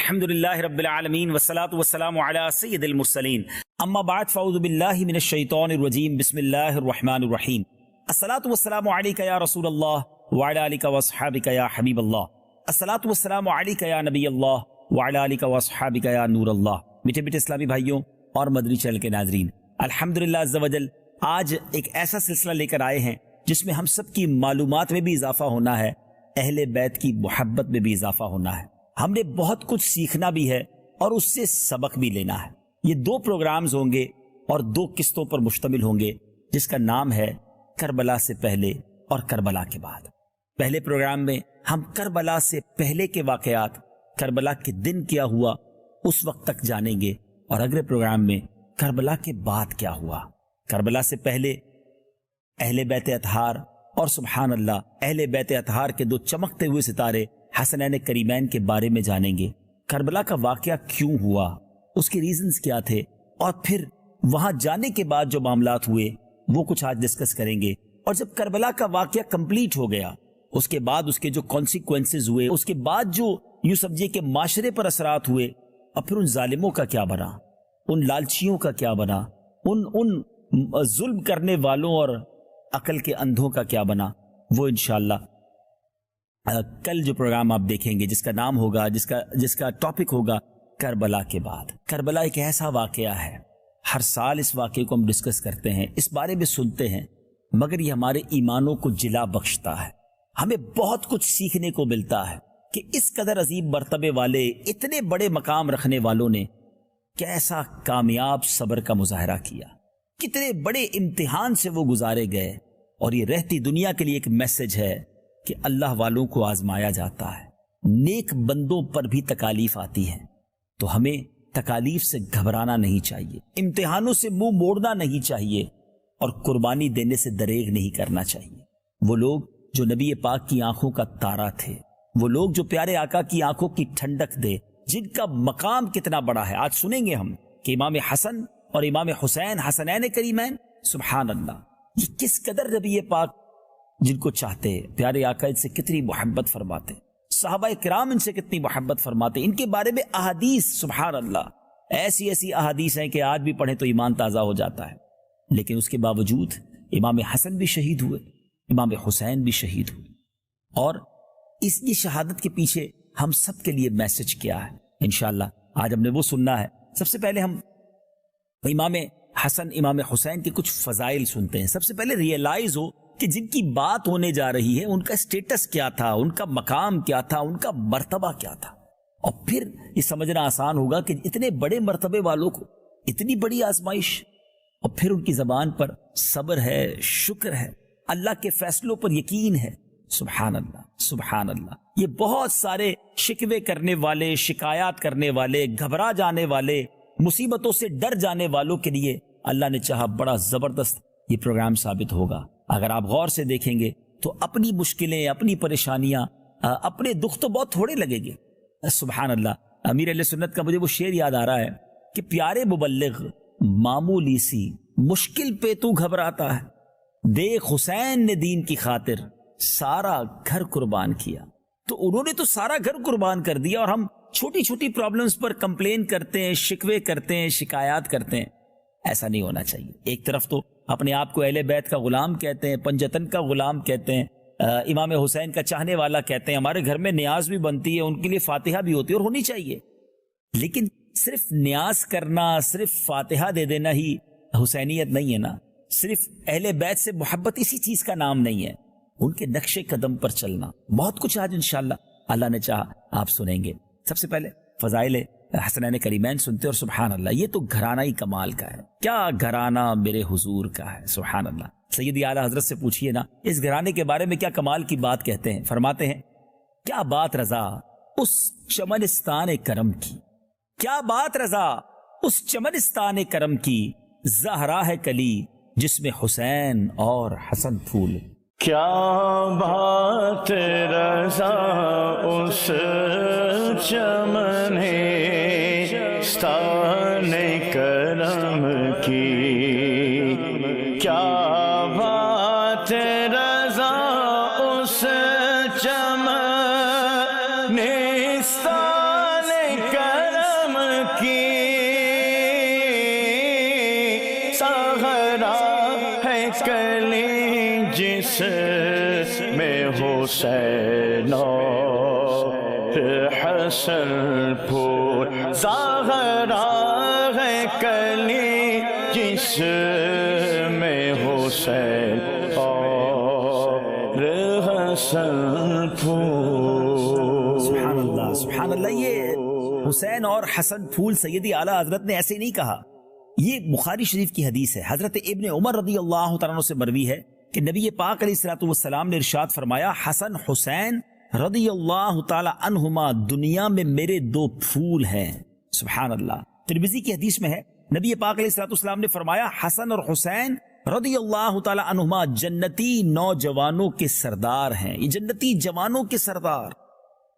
الحمدللہ رب العالمین والصلاة والسلام علی سید المرسلین اما بعد فاعوذ باللہ من الشیطان الرجیم بسم اللہ الرحمن الرحیم الصلاة والسلام علیک یا رسول اللہ وعلی آلک واصحابک یا حبیب اللہ الصلاة والسلام علیک یا نبی اللہ وعلی آلک واصحابک یا نور اللہ۔ میٹھے میٹھے اسلامی بھائیوں اور مدنی چینل کے ناظرین، الحمدللہ عز و جل آج ایک ایسا سلسلہ لے کر آئے ہیں جس میں ہم سب کی معلومات میں بھی اضافہ ہونا ہے، اہل بیت کی محبت میں بھی اضافہ ہونا ہے۔ ہم نے بہت کچھ سیکھنا بھی ہے اور اس سے سبق بھی لینا ہے۔ یہ 2 پروگرامز ہوں گے اور 2 قسطوں پر مشتمل ہوں گے جس کا نام ہے کربلا سے پہلے اور کربلا کے بعد۔ پہلے پروگرام میں ہم کربلا سے پہلے کے واقعات، کربلا کے دن کیا ہوا اس وقت تک جانیں گے، اور اگلے پروگرام میں کربلا کے بعد کیا ہوا۔ کربلا سے پہلے اہل بیت اطہار اور سبحان اللہ اہل بیت اطہار کے 2 چمکتے ہوئے ستارے حسنین کریمین کے بارے میں جانیں گے۔ کربلا کا واقعہ کیوں ہوا، اس کے ریزنز کیا تھے، اور پھر وہاں جانے کے بعد جو معاملات ہوئے وہ کچھ آج ڈسکس کریں گے۔ اور جب کربلا کا واقعہ کمپلیٹ ہو گیا، اس کے بعد اس کے جو کانسیکوینسز ہوئے، اس کے بعد جو یوں سمجھے کہ معاشرے پر اثرات ہوئے، اور پھر ان ظالموں کا کیا بنا، ان لالچیوں کا کیا بنا، ان ظلم کرنے والوں اور عقل کے اندھوں کا کیا بنا، وہ انشاءاللہ کل جو پروگرام آپ دیکھیں گے جس کا نام ہوگا، جس کا ٹاپک ہوگا کربلا کے بعد۔ کربلا ایک ایسا واقعہ ہے، ہر سال اس واقعے کو ہم ڈسکس کرتے ہیں، اس بارے میں سنتے ہیں، مگر یہ ہمارے ایمانوں کو جلا بخشتا ہے، ہمیں بہت کچھ سیکھنے کو ملتا ہے کہ اس قدر عظیم مرتبے والے، اتنے بڑے مقام رکھنے والوں نے کیسا کامیاب صبر کا مظاہرہ کیا، کتنے بڑے امتحان سے وہ گزارے گئے۔ اور یہ رہتی دنیا کے لیے ایک میسج ہے کہ اللہ والوں کو آزمایا جاتا ہے، نیک بندوں پر بھی تکالیف آتی ہے، تو ہمیں تکالیف سے گھبرانا نہیں چاہیے، امتحانوں سے منہ موڑنا نہیں چاہیے، اور قربانی دینے سے دریغ نہیں کرنا چاہیے۔ وہ لوگ جو نبی پاک کی آنکھوں کا تارا تھے، وہ لوگ جو پیارے آقا کی آنکھوں کی ٹھنڈک دے، جن کا مقام کتنا بڑا ہے، آج سنیں گے ہم کہ امام حسن اور امام حسین حسنین کریمین، سبحان اللہ، یہ کس قدر نبی پاک جن کو چاہتے، پیارے آقا ان سے کتنی محبت فرماتے، صحابہ کرام ان سے کتنی محبت فرماتے، ان کے بارے میں احادیث، سبحان اللہ، ایسی ایسی احادیث ہیں کہ آج بھی پڑھیں تو ایمان تازہ ہو جاتا ہے۔ لیکن اس کے باوجود امام حسن بھی شہید ہوئے، امام حسین بھی شہید ہوئے، اور اس کی شہادت کے پیچھے ہم سب کے لیے میسج کیا ہے، انشاءاللہ آج ہم نے وہ سننا ہے۔ سب سے پہلے ہم امام حسن امام حسین کے کچھ فضائل سنتے ہیں۔ سب سے پہلے ریئلائز ہو کہ جن کی بات ہونے جا رہی ہے ان کا اسٹیٹس کیا تھا، ان کا مقام کیا تھا، ان کا مرتبہ کیا تھا، اور پھر یہ سمجھنا آسان ہوگا کہ اتنے بڑے مرتبے والوں کو اتنی بڑی آزمائش، اور پھر ان کی زبان پر صبر ہے، شکر ہے، اللہ کے فیصلوں پر یقین ہے، سبحان اللہ سبحان اللہ۔ یہ بہت سارے شکوے کرنے والے، شکایات کرنے والے، گھبرا جانے والے، مصیبتوں سے ڈر جانے والوں کے لیے اللہ نے چاہا بڑا زبردست یہ پروگرام ثابت ہوگا۔ اگر آپ غور سے دیکھیں گے تو اپنی مشکلیں، اپنی پریشانیاں، اپنے دکھ تو بہت تھوڑے لگیں گے، سبحان اللہ۔ امیر اہل سنت کا مجھے وہ شعر یاد آ رہا ہے کہ پیارے مبلغ معمولی سی مشکل پہ تو گھبراتا ہے، دیکھ حسین نے دین کی خاطر سارا گھر قربان کیا۔ تو انہوں نے تو سارا گھر قربان کر دیا، اور ہم چھوٹی چھوٹی پرابلمز پر کمپلین کرتے ہیں، شکوے کرتے ہیں، شکایات کرتے ہیں۔ ایسا نہیں ہونا چاہیے۔ ایک طرف تو اپنے آپ کو اہل بیت کا غلام کہتے ہیں، پنجتن کا غلام کہتے ہیں، امام حسین کا چاہنے والا کہتے ہیں، ہمارے گھر میں نیاز بھی بنتی ہے، ان کے لیے فاتحہ بھی ہوتی ہے اور ہونی چاہیے، لیکن صرف نیاز کرنا، صرف فاتحہ دے دینا ہی حسینیت نہیں ہے نا، صرف اہل بیت سے محبت اسی چیز کا نام نہیں ہے، ان کے نقش قدم پر چلنا۔ بہت کچھ آج انشاءاللہ اللہ نے چاہا آپ سنیں گے۔ سب سے پہلے فضائل حسنین کریمین سنتے، اور سبحان اللہ یہ تو گھرانہ ہی کمال کا ہے، کیا گھرانہ میرے حضور کا ہے، سبحان اللہ۔ سیدی اعلیٰ حضرت سے پوچھئے نا اس گھرانے کے بارے میں کیا کمال کی بات کہتے ہیں، فرماتے ہیں کیا بات رضا اس چمنستان کرم کی، کیا بات رضا اس چمنستان کرم کی، زہرا ہے کلی جس میں حسین اور حسن پھول۔ کیا بات رضا اس چمن ستان کرم کی، کیا بات رضا اس چمن ستان کلی جس میں حسین اور حسن پھول، زہرا ہے کلی جس میں حسین اور حسن پھول۔ سبحان اللہ سبحان اللہ۔ یہ حسین اور حسن پھول سیدی اعلیٰ حضرت نے ایسے نہیں کہا، یہ بخاری شریف کی حدیث ہے۔ حضرت ابن عمر رضی اللہ تعالیٰ عنہ سے مروی ہے کہ نبی پاک علیہ الصلوۃ والسلام نے ارشاد فرمایا، حسن حسین رضی اللہ تعالیٰ عنہما دنیا میں میرے دو پھول ہیں۔ سبحان اللہ۔ ترمذی کی حدیث میں ہے، نبی پاک علیہ الصلوۃ والسلام نے فرمایا، حسن اور حسین رضی اللہ تعالیٰ عنہما جنتی نوجوانوں کے سردار ہیں۔ یہ جنتی جوانوں کے سردار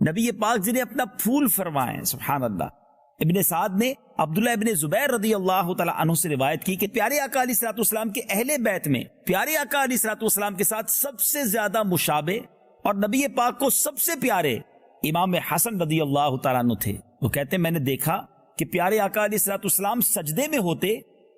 نبی پاک جنہیں اپنا پھول فرمائیں۔ سبحان اللہ۔ ابن سعد نے عبداللہ ابن زبیر رضی اللہ تعالیٰ عنہ سے روایت کی کہ پیارے آقا علیہ الصلوۃ والسلام کے اہل بیت میں پیارے آقا علیہ الصلوۃ والسلام کے ساتھ سب سے زیادہ مشابہ اور نبی پاک کو سب سے پیارے امام حسن رضی اللہ تعالیٰ عنہ تھے۔ وہ کہتے ہیں میں نے دیکھا کہ پیارے آقا علیہ الصلوۃ والسلام سجدے میں ہوتے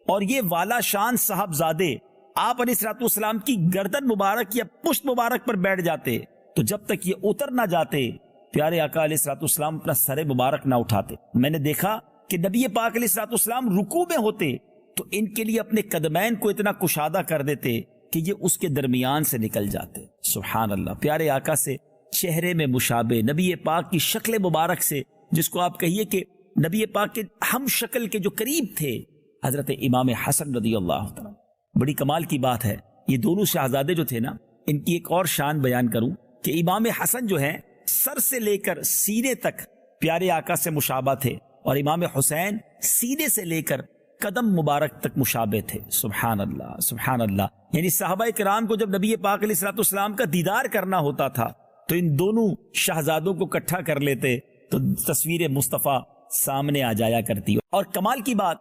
اور یہ والا شان صاحبزادے آپ علیہ الصلوۃ والسلام کی گردن مبارک یا پشت مبارک پر بیٹھ جاتے تو جب تک یہ اتر نہ جاتے پیارے آقا علیہ الصلوۃ والسلام اپنا سر مبارک نہ اٹھاتے۔ میں نے دیکھا کہ نبی پاک علیہ الصلوۃ والسلام رکوع میں ہوتے تو ان کے لیے اپنے قدمین کو اتنا کشادہ کر دیتے کہ یہ اس کے درمیان سے نکل جاتے۔ سبحان اللہ۔ پیارے آقا سے چہرے میں مشابہ، نبی پاک کی شکل مبارک سے جس کو آپ کہیے کہ نبی پاک کے ہم شکل کے جو قریب تھے حضرت امام حسن رضی اللہ تعالیٰ۔ بڑی کمال کی بات ہے، یہ دونوں شہزادے جو تھے نا، ان کی ایک اور شان بیان کروں کہ امام حسن جو ہیں سر سے لے کر سینے تک پیارے آقا سے مشابہ تھے اور امام حسین سینے سے لے کر قدم مبارک تک مشابہ تھے۔ سبحان اللہ سبحان اللہ۔ یعنی صحابہ کرام کو جب نبی پاک علیہ الصلوۃ والسلام کا دیدار کرنا ہوتا تھا تو ان دونوں شہزادوں کو اکٹھا کر لیتے تو تصویر مصطفیٰ سامنے آ جایا کرتی۔ اور کمال کی بات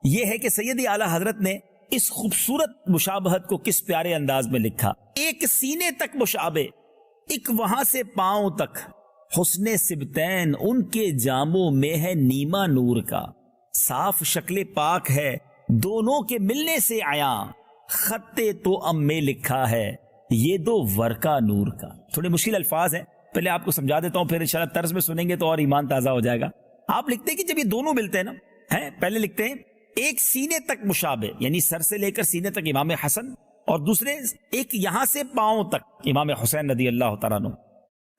یہ ہے کہ سیدی اعلیٰ حضرت نے اس خوبصورت مشابہت کو کس پیارے انداز میں لکھا، ایک سینے تک مشابہ، ایک وہاں سے پاؤں تک، حسن سبتین ان کے جاموں میں ہے نیما نور کا، صاف شکل پاک ہے دونوں کے ملنے سے عیاں، خطے تو ام میں لکھا ہے یہ دو ورقہ نور کا۔ تھوڑے مشکل الفاظ ہیں، پہلے آپ کو سمجھا دیتا ہوں، پھر انشاءاللہ طرز میں سنیں گے تو اور ایمان تازہ ہو جائے گا۔ آپ لکھتے ہیں کہ جب یہ دونوں ملتے ہیں نا، پہلے لکھتے ہیں ایک سینے تک مشابہ، یعنی سر سے لے کر سینے تک امام حسن، اور دوسرے ایک یہاں سے پاؤں تک امام حسین رضی اللہ تعالیٰ عنہ۔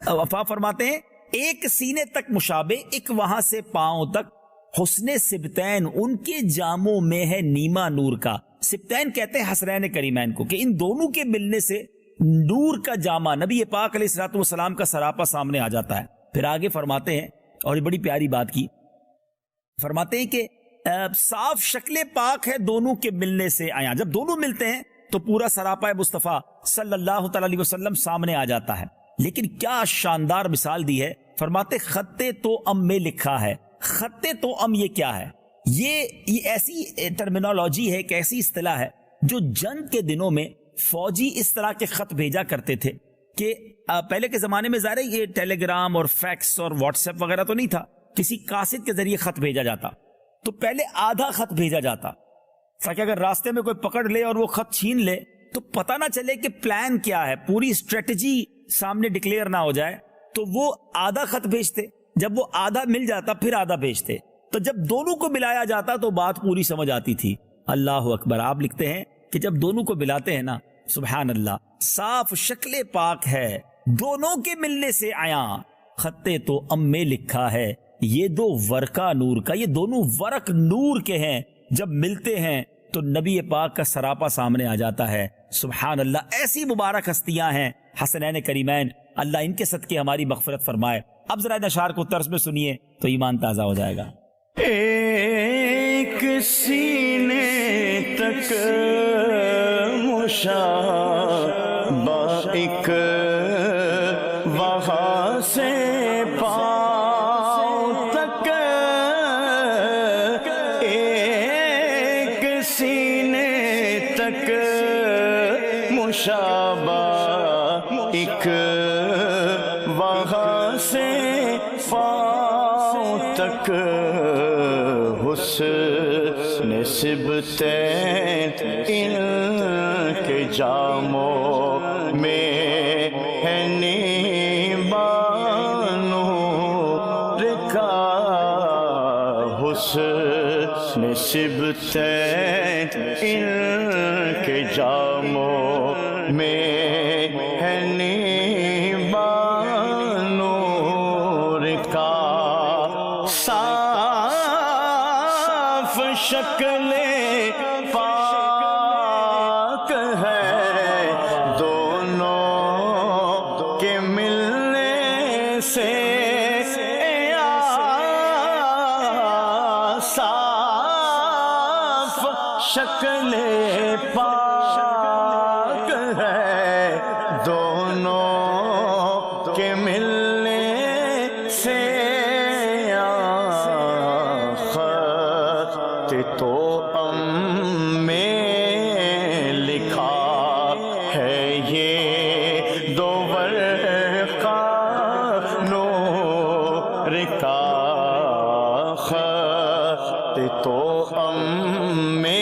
وفا فرماتے ہیں ایک سینے تک مشابہ، ایک وہاں سے پاؤں تک، حسن سبتین ان کے جاموں میں ہے نیما نور کا۔ سبتین کہتے ہیں حسنین کریمین کو، کہ ان دونوں کے ملنے سے نور کا جامہ نبی پاک علیہ الصلوۃ والسلام کا سراپا سامنے آ جاتا ہے۔ پھر آگے فرماتے ہیں، اور یہ بڑی پیاری بات کی، فرماتے ہیں کہ صاف شکل پاک ہے دونوں کے ملنے سے آیا، جب دونوں ملتے ہیں تو پورا سراپا مصطفیٰ صلی اللہ تعالی علیہ وسلم سامنے آ جاتا ہے۔ لیکن کیا شاندار مثال دی ہے، فرماتے خطے تو ام میں لکھا ہے۔ خطے تو ام یہ کیا ہے؟ یہ ایسی ٹرمینالوجی ہے، ایک ایسی اصطلاح ہے جو جنگ کے دنوں میں فوجی اس طرح کے خط بھیجا کرتے تھے کہ پہلے کے زمانے میں ظاہر یہ ٹیلی گرام اور فیکس اور واٹس ایپ وغیرہ تو نہیں تھا، کسی قاصد کے ذریعے خط بھیجا جاتا تو پہلے آدھا خط بھیجا جاتا تاکہ اگر راستے میں کوئی پکڑ لے اور وہ خط چھین لے تو پتہ نہ چلے کہ پلان کیا ہے، پوری اسٹریٹجی سامنے ڈکلیئر نہ ہو جائے، تو وہ آدھا خط بھیجتے، جب وہ آدھا مل جاتا پھر آدھا بھیجتے، تو جب دونوں کو ملایا جاتا تو بات پوری سمجھ آتی تھی۔ اللہ اکبر۔ آپ لکھتے ہیں کہ جب دونوں کو ملاتے ہیں نا، سبحان اللہ، صاف شکل پاک ہے دونوں کے ملنے سے عیاں، خطے تو ام میں لکھا ہے یہ دو ورقہ نور کا، یہ دونوں ورق نور کے ہیں، جب ملتے ہیں تو نبی پاک کا سراپا سامنے آ جاتا ہے۔ سبحان اللہ۔ ایسی مبارک ہستیاں ہیں حسنین کریمین، اللہ ان کے صدقے ہماری مغفرت فرمائے۔ اب ذرا اشعار کو طرز میں سنیے تو ایمان تازہ ہو جائے گا۔ ایک سینے تک مشابہ، ایک وہاں سے پاؤں تک، ایک سینے تک مشابہ، ایک وہاں سے پاؤں تک، حسن نسبت ان کے جاموں میں ہے نیبان نور کا حسن نسبت ان کے جاموں میں ہے نیبان نور کا صاف شکل پاک ہے دونوں کے ملنے سے صاف شکل پاک ہے دونوں کے ملنے سے خط تو میں لکھا ہے یہ دو ورقہ نور کا خط تو میں